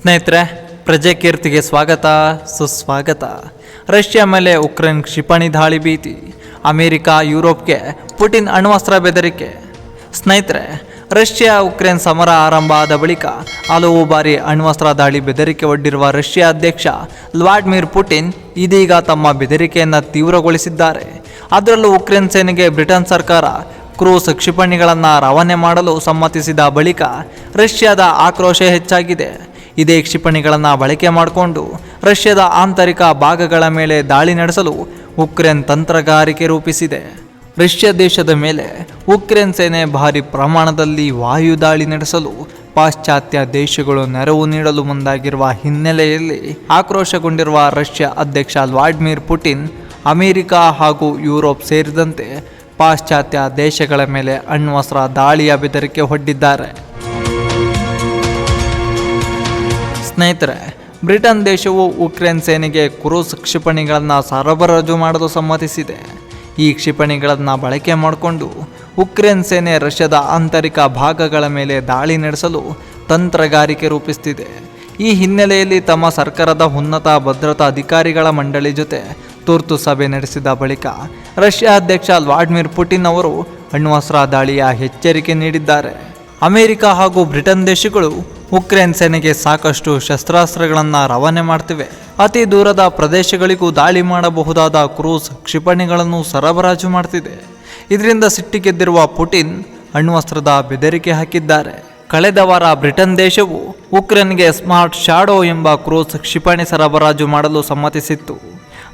ಸ್ನೇಹಿತರೆ, ಪ್ರಜೆಕೀರ್ತಿಗೆ ಸ್ವಾಗತ ಸುಸ್ವಾಗತ. ರಷ್ಯಾ ಮೇಲೆ ಉಕ್ರೇನ್ ಕ್ಷಿಪಣಿ ದಾಳಿ ಭೀತಿ, ಅಮೆರಿಕ ಯುರೋಪ್ಗೆ ಪುಟಿನ್ ಅಣ್ವಸ್ತ್ರ ಬೆದರಿಕೆ. ಸ್ನೇಹಿತರೆ, ರಷ್ಯಾ ಉಕ್ರೇನ್ ಸಮರ ಆರಂಭ ಆದ ಬಳಿಕ ಹಲವು ಬಾರಿ ಅಣ್ವಸ್ತ್ರ ದಾಳಿ ಬೆದರಿಕೆ ಒಡ್ಡಿರುವ ರಷ್ಯಾ ಅಧ್ಯಕ್ಷ ವ್ಲಾಡಿಮಿರ್ ಪುಟಿನ್ ಇದೀಗ ತಮ್ಮ ಬೆದರಿಕೆಯನ್ನು ತೀವ್ರಗೊಳಿಸಿದ್ದಾರೆ. ಅದರಲ್ಲೂ ಉಕ್ರೇನ್ ಸೇನೆಗೆ ಬ್ರಿಟನ್ ಸರ್ಕಾರ ಕ್ರೂಸ್ ಕ್ಷಿಪಣಿಗಳನ್ನು ರವಾನೆ ಮಾಡಲು ಸಮ್ಮತಿಸಿದ ಬಳಿಕ ರಷ್ಯಾದ ಆಕ್ರೋಶ ಹೆಚ್ಚಾಗಿದೆ. ಇದೇ ಕ್ಷಿಪಣಿಗಳನ್ನು ಬಳಕೆ ಮಾಡಿಕೊಂಡು ರಷ್ಯಾದ ಆಂತರಿಕ ಭಾಗಗಳ ಮೇಲೆ ದಾಳಿ ನಡೆಸಲು ಉಕ್ರೇನ್ ತಂತ್ರಗಾರಿಕೆ ರೂಪಿಸಿದೆ. ರಷ್ಯಾ ದೇಶದ ಮೇಲೆ ಉಕ್ರೇನ್ ಸೇನೆ ಭಾರಿ ಪ್ರಮಾಣದಲ್ಲಿ ವಾಯು ದಾಳಿ ನಡೆಸಲು ಪಾಶ್ಚಾತ್ಯ ದೇಶಗಳು ನೆರವು ನೀಡಲು ಮುಂದಾಗಿರುವ ಹಿನ್ನೆಲೆಯಲ್ಲಿ ಆಕ್ರೋಶಗೊಂಡಿರುವ ರಷ್ಯಾ ಅಧ್ಯಕ್ಷ ವ್ಲಾಡಿಮಿರ್ ಪುಟಿನ್ ಅಮೆರಿಕ ಹಾಗೂ ಯುರೋಪ್ ಸೇರಿದಂತೆ ಪಾಶ್ಚಾತ್ಯ ದೇಶಗಳ ಮೇಲೆ ಅಣ್ವಸ್ತ್ರ ದಾಳಿಯ ಬೆದರಿಕೆ ಒಡ್ಡಿದ್ದಾರೆ. ಸ್ನೇಹಿತರೆ, ಬ್ರಿಟನ್ ದೇಶವು ಉಕ್ರೇನ್ ಸೇನೆಗೆ ಕ್ರೂಸ್ ಕ್ಷಿಪಣಿಗಳನ್ನು ಸರಬರಾಜು ಮಾಡಲು ಸಮ್ಮತಿಸಿದೆ. ಈ ಕ್ಷಿಪಣಿಗಳನ್ನು ಬಳಕೆ ಮಾಡಿಕೊಂಡು ಉಕ್ರೇನ್ ಸೇನೆ ರಷ್ಯಾದ ಆಂತರಿಕ ಭಾಗಗಳ ಮೇಲೆ ದಾಳಿ ನಡೆಸಲು ತಂತ್ರಗಾರಿಕೆ ರೂಪಿಸುತ್ತಿದೆ. ಈ ಹಿನ್ನೆಲೆಯಲ್ಲಿ ತಮ್ಮ ಸರ್ಕಾರದ ಉನ್ನತ ಭದ್ರತಾ ಅಧಿಕಾರಿಗಳ ಮಂಡಳಿ ಜೊತೆ ತುರ್ತು ಸಭೆ ನಡೆಸಿದ ಬಳಿಕ ರಷ್ಯಾ ಅಧ್ಯಕ್ಷ ವ್ಲಾಡಿಮಿರ್ ಪುಟಿನ್ ಅವರು ಅಣ್ವಸ್ತ್ರ ದಾಳಿಯ ಎಚ್ಚರಿಕೆ ನೀಡಿದ್ದಾರೆ. ಅಮೆರಿಕ ಹಾಗೂ ಬ್ರಿಟನ್ ದೇಶಗಳು ಉಕ್ರೇನ್ ಸೇನೆಗೆ ಸಾಕಷ್ಟು ಶಸ್ತ್ರಾಸ್ತ್ರಗಳನ್ನು ರವಾನೆ ಮಾಡ್ತಿವೆ. ಅತಿ ದೂರದ ಪ್ರದೇಶಗಳಿಗೂ ದಾಳಿ ಮಾಡಬಹುದಾದ ಕ್ರೂಸ್ ಕ್ಷಿಪಣಿಗಳನ್ನು ಸರಬರಾಜು ಮಾಡ್ತಿದೆ. ಇದರಿಂದ ಸಿಟ್ಟಿಗೆದ್ದಿರುವ ಪುಟಿನ್ ಅಣ್ವಸ್ತ್ರದ ಬೆದರಿಕೆ ಹಾಕಿದ್ದಾರೆ. ಕಳೆದ ವಾರ ಬ್ರಿಟನ್ ದೇಶವು ಉಕ್ರೇನ್ಗೆ ಸ್ಮಾರ್ಟ್ ಶಾಡೋ ಎಂಬ ಕ್ರೂಸ್ ಕ್ಷಿಪಣಿ ಸರಬರಾಜು ಮಾಡಲು ಸಮ್ಮತಿಸಿತ್ತು.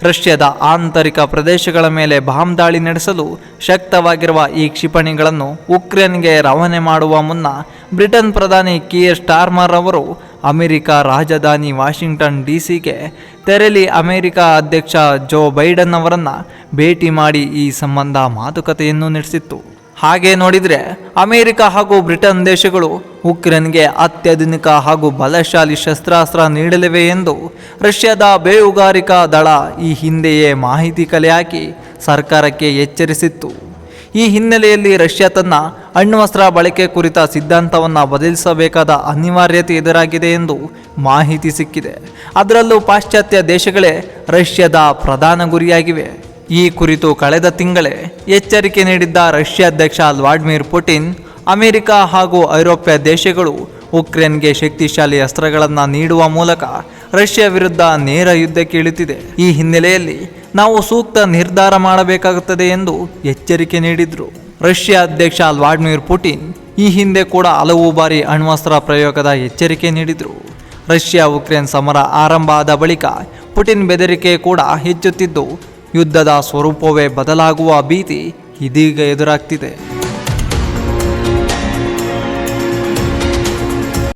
ರಷ್ಯಾದ ಆಂತರಿಕ ಪ್ರದೇಶಗಳ ಮೇಲೆ ಬಾಂಬ್ ದಾಳಿ ನಡೆಸಲು ಶಕ್ತವಾಗಿರುವ ಈ ಕ್ಷಿಪಣಿಗಳನ್ನು ಉಕ್ರೇನ್ಗೆ ರವಾನೆ ಮಾಡುವ ಮುನ್ನ ಬ್ರಿಟನ್ ಪ್ರಧಾನಿ ಕೀರ್ ಸ್ಟಾರ್ಮರ್ ಅವರು ಅಮೆರಿಕ ರಾಜಧಾನಿ ವಾಷಿಂಗ್ಟನ್ ಡಿಸಿಗೆ ತೆರಳಿ ಅಮೆರಿಕ ಅಧ್ಯಕ್ಷ ಜೋ ಬೈಡನ್ ಅವರನ್ನು ಭೇಟಿ ಮಾಡಿ ಈ ಸಂಬಂಧ ಮಾತುಕತೆಯನ್ನು ನಡೆಸಿತ್ತು. ಹಾಗೆ ನೋಡಿದರೆ ಅಮೆರಿಕ ಹಾಗೂ ಬ್ರಿಟನ್ ದೇಶಗಳು ಉಕ್ರೇನ್ಗೆ ಅತ್ಯಾಧುನಿಕ ಹಾಗೂ ಬಲಶಾಲಿ ಶಸ್ತ್ರಾಸ್ತ್ರ ನೀಡಲಿವೆ ಎಂದು ರಷ್ಯಾದ ಬೇಹುಗಾರಿಕಾ ದಳ ಈ ಹಿಂದೆಯೇ ಮಾಹಿತಿ ಕಲೆ ಹಾಕಿ ಸರ್ಕಾರಕ್ಕೆ ಎಚ್ಚರಿಸಿತ್ತು. ಈ ಹಿನ್ನೆಲೆಯಲ್ಲಿ ರಷ್ಯಾ ತನ್ನ ಅಣ್ವಸ್ತ್ರ ಬಳಕೆ ಕುರಿತ ಸಿದ್ಧಾಂತವನ್ನು ಬದಲಿಸಬೇಕಾದ ಅನಿವಾರ್ಯತೆ ಎದುರಾಗಿದೆ ಎಂದು ಮಾಹಿತಿ ಸಿಕ್ಕಿದೆ. ಅದರಲ್ಲೂ ಪಾಶ್ಚಾತ್ಯ ದೇಶಗಳೇ ರಷ್ಯಾದ ಪ್ರಧಾನ ಗುರಿಯಾಗಿವೆ. ಈ ಕುರಿತು ಕಳೆದ ತಿಂಗಳೇ ಎಚ್ಚರಿಕೆ ನೀಡಿದ್ದ ರಷ್ಯಾ ಅಧ್ಯಕ್ಷ ವ್ಲಾಡಿಮಿರ್ ಪುಟಿನ್ ಅಮೆರಿಕ ಹಾಗೂ ಐರೋಪ್ಯ ದೇಶಗಳು ಉಕ್ರೇನ್ಗೆ ಶಕ್ತಿಶಾಲಿ ಅಸ್ತ್ರಗಳನ್ನು ನೀಡುವ ಮೂಲಕ ರಷ್ಯಾ ವಿರುದ್ಧ ನೇರ ಯುದ್ಧಕ್ಕೆ ಇಳಿತಿದೆ. ಈ ಹಿನ್ನೆಲೆಯಲ್ಲಿ ನಾವು ಸೂಕ್ತ ನಿರ್ಧಾರ ಮಾಡಬೇಕಾಗುತ್ತದೆ ಎಂದು ಎಚ್ಚರಿಕೆ ನೀಡಿದರು. ರಷ್ಯಾ ಅಧ್ಯಕ್ಷ ವ್ಲಾಡಿಮಿರ್ ಪುಟಿನ್ ಈ ಹಿಂದೆ ಕೂಡ ಹಲವು ಬಾರಿ ಅಣ್ವಸ್ತ್ರ ಪ್ರಯೋಗದ ಎಚ್ಚರಿಕೆ ನೀಡಿದರು. ರಷ್ಯಾ ಉಕ್ರೇನ್ ಸಮರ ಆರಂಭ ಆದ ಬಳಿಕ ಪುಟಿನ್ ಬೆದರಿಕೆ ಕೂಡ ಹೆಚ್ಚುತ್ತಿದ್ದು ಯುದ್ಧದ ಸ್ವರೂಪವೇ ಬದಲಾಗುವ ಭೀತಿ ಇದೀಗ ಎದುರಾಗ್ತಿದೆ.